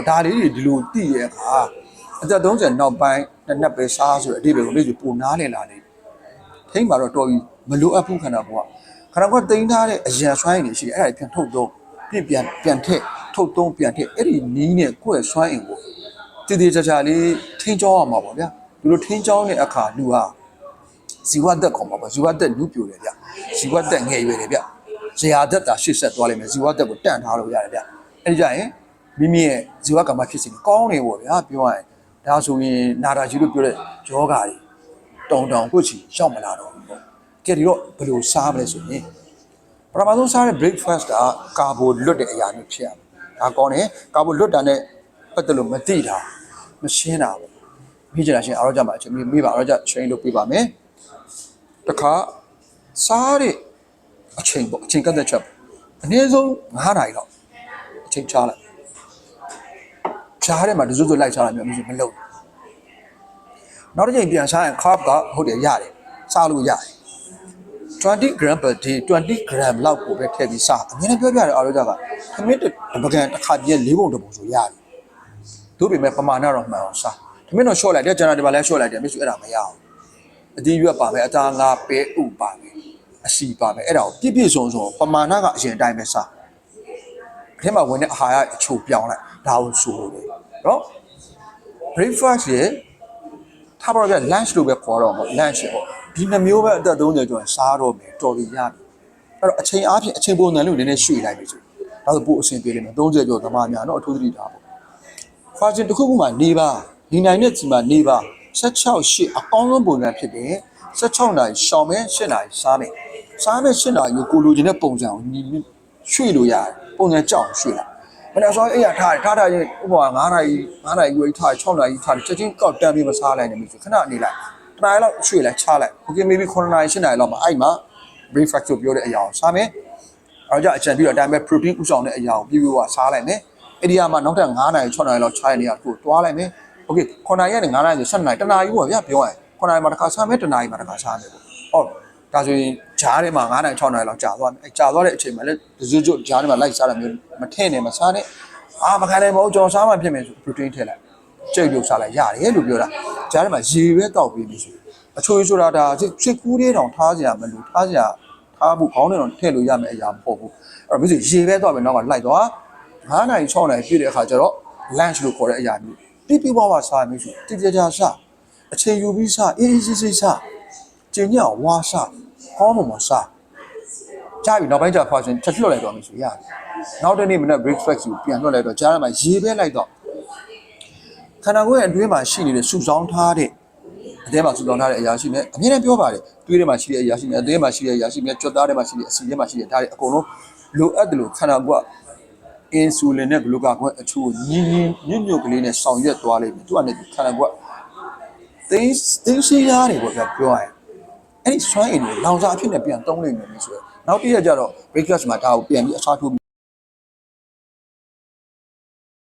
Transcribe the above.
ဒါလေးတွေဒီလိုတည်ရဲ့အခါအသက်30နောက်ပိုင်းနှစ်ပဲစားဆိုတဲ့အဓိပ္ပာယ်ကိုလေးပူနားလည်လာတယ်ထိမ့်မှာတော့တော်ပြီမလိုအပ်ဘူးခန္ဓာကိုယ်ကခန္ဓာကိုယ်တင်ထားတဲ့အရာစွမ်းရည်တွေရှိတယ်အဲ့ဒါပြန်ထုတ်သုံးပြန်ထည့်ထုတ်သုံးပြန်ထည့်အဲ့ဒီနီးနဲ့ကိုယ့်ရဲ့စွမ်းအင်ကိုတည်တည်ကြကြလေးထင်းကြောင်းရမှာပေါ့ဗျာဒီလိုထင်းကြောင်းတဲ့အခါလူဟာဇီဝသက်ခေါ်မှာပေါ့ဇီဝသက်လူပြိုတယ်ဗျဇီဝသက်ငယ်ရွယ်တယ်ဗျဇရာသက်တာရှေ့ဆက်သွားလိမ့်မယ်ဇီဝသက်ကိုတန့်ထားလို့ရတယ်ဗျအဲ့ဒီကြရင်မိမိရဲ့ဇီဝကမ္မဖြစ်စဉ်ကောင်းနေပေါ့ဗျာပြောရရင်ဒါဆိုရင်နာတာကြီးလို့ပြောတဲ့ယောဂါတွေတောင်ကိုချီရောက်မလာတော့ဘူးပေါ့ကဲဒီတော့ဘယ်လိုစားမလဲဆိုရင်ပထမဆုံးစားတဲ့ breakfast ကကာဘိုလွတ်တဲ့အရာမျိုးဖြစ်ရမယ်ဒါကောင်းတယ်ကာဘိုလွတ်တာနဲ့ပတ်သက်လို့မသိတာမရှင်းတာပေါ့မိကြတာရှင်အားတော့ကြမှာအချိန်မိပါအားတော့ကြ train လုပ်ပေးပါမယ်တခါစားတဲ့အချိန်ပေါ့အချိန်ကတ်သက်ချက်အနည်းဆုံး9နာရီလောက်အချိန်ချလိုက်ချားထဲမှာတစွတ်လိုက်ချားတာမျိုးမလုပ်နောက်တစ်ချိန်ပြန်စားရင် carb ကဟုတ်တယ်ရတယ်စားလို့ရတယ်20 gram per day 20 gram လောက်ကိုပဲထည့်ပြီးစားအများနဲ့ပြောပြတယ်အားလို့ကြတာခမင်းပကံတစ်ခါပြည့်၄ပုံတစ်ပုံဆိုရတယ်တို့ပေမဲ့ပမာဏတော့မှန်အောင်စားခမင်းတော့ short လိုက်တယ်ကျွန်တော်ဒီမှာလဲ short လိုက်တယ်မရှိအဲ့ဒါမရအောင်အတီးရွက်ပါမယ်အသားငါပဲဥပါမယ်အစီပါမယ်အဲ့ဒါကိုပြည့်စုံပမာဏကအရင်အတိုင်းပဲစားအထက်မှာဝင်တဲ့အာဟာရအချိုပြောင်းလိုက်ဒါကိုဆိုလို့ပဲနော် breakfast ရဲ့ထားပါတော့ lunch လို့ပဲခေါ်တော့ပေါ့ lunch ပေါ့ဒီနှမျိုးပဲအသက်30ကျော်စားတော့မယ်တော်ပြီရပြီအဲ့တော့အချိန်အားဖြင့်အချိန်ပုံစံလို့နည်းနည်းရွှေ့လိုက်ပြီဆိုဒါဆိုပို့အဆင်ပြေလိမ့်မယ်30ကျော်သမားများနော်အထူးသတိထားပေါ့ fasting တစ်ခုခုမှနေပါနေနိုင်တဲ့ချိန်မှာနေပါ16 8အကောင်းဆုံးပုံစံဖြစ်တယ်16နာရီရှောင်မယ်8နာရီစားမယ်8နာရီကိုကိုလိုချင်တဲ့ပုံစံကိုရွှေ့လို့ရတယ်ပုံစံကြောက်ရွှေ့လိုက်မနေ့ဆောအဲ့ရထားရင်ဥပမာ9နာရီကိုထား6နာရီထားချက်ချင်းကောက်တန်းပြီးမစားလိုက်နဲ့မျိုးဆိုခဏနေလိုက်တနားရီလောက်ရွှေ့လိုက်ချလိုက် okay maybe 9နာရီ10နာရီလောက်မှာအဲ့မှာ breakfast ကိုပြောတဲ့အရာကိုစားမယ်အဲ့ကြအချန်ပြီးတော့အတိုင်းပဲ protein ဥဆောင်တဲ့အရာကိုပြစားလိုက်မယ်အဲ့ဒီကမှနောက်ထပ်9နာရီ6နာရီလောက်ခြားရနေရကိုတွားလိုက်မယ် okay 9နာရီကနေ9နာရီဆို7နာရီတနာရီပေါ့ဗျာပြောရရင်9နာရီမှာတစ်ခါစားမယ်တနာရီမှာတစ်ခါစားမယ်ပေါ့ဟုတ်ဒါဆိုရင်ဂျားထဲမှာ9နာရီ6နာရီလောက်ကြာသွားမယ်အဲကြာသွားတဲ့အချိန်မှာလည်းဒဇွတ်ကျွတ်ဂျားထဲမှာလိုက်စားတာမျိုးမထည့်နဲ့မစားနဲ့မခံနိုင်မဟုတ်ကျွန်တော်စားမှဖြစ်မယ်ဆို protein ထည့်လိုက်ကြိတ်လို့စားလိုက်ရတယ်လို့ပြောတာဂျားထဲမှာရေပဲတောက်ပြီးပြီဆိုအချိုးဆိုတာဒါစစ်ကူးလေးတောင်ထားကြရမလို့ထားဖို့ခေါင်းထဲတော့ထည့်လို့ရမယ်အရာမဟုတ်ဘူးအဲ့တော့မျိုးရေပဲတောက်ပြီးနောက်ကလိုက်သွား9နာရီ6နာရီပြည့်တဲ့အခါကျတော့ lunch လို့ခေါ်တဲ့အရာမျိုးပြပွားစားမျိုးရှိတိကျကျစားအချိန်ယူပြီးစားအေးစစ်စားကျင်ညောဝါစားဟောမစားကြားပြီနောက်ပိုင်းကျဖာရှင်ချက်လွတ်လိုက်တော့မျိုးဆိုရတယ်နောက်တနေ့မနေ့ breakfast ကိုပြန်လွတ်လိုက်တော့ကြားထဲမှာရေပဲလိုက်တော့ခန္ဓာကိုယ်ရဲ့အတွင်းမှာရှိနေတဲ့စုဆောင်းထားတဲ့အသေးမှာစုဆောင်းထားတဲ့အရာရှိမယ်အမြဲတမ်းပြောပါတယ်တွေးထဲမှာရှိတဲ့အရာရှိမယ်အသေးမှာရှိတဲ့အရာရှိမယ်ကြွက်သားထဲမှာရှိတဲ့အစီထဲမှာရှိတဲ့ဒါတွေအကုန်လုံးလိုအပ်တယ်လို့ခန္ဓာကိုယ်ကအင်ဆူလင်နဲ့ဂလူကာကွန်းအချို့ညွတ်ကလေးနဲ့ဆောင်ရွက်သွားလိမ့်မယ်သူကလည်းခန္ဓာကိုယ်တင်းရှိရတယ်ပေါ့ဗျာပြောရရင်အဲ့ဒီစွမ်းအင်ကိုလောင်စာအဖြစ်နဲ့ပြန်သုံးလိမ့်မယ်ဆိုတော့နောက်တစ်ရက်ကျတော့ breakfast မှာဒါကိုပြန်ပြီးအစားထိုး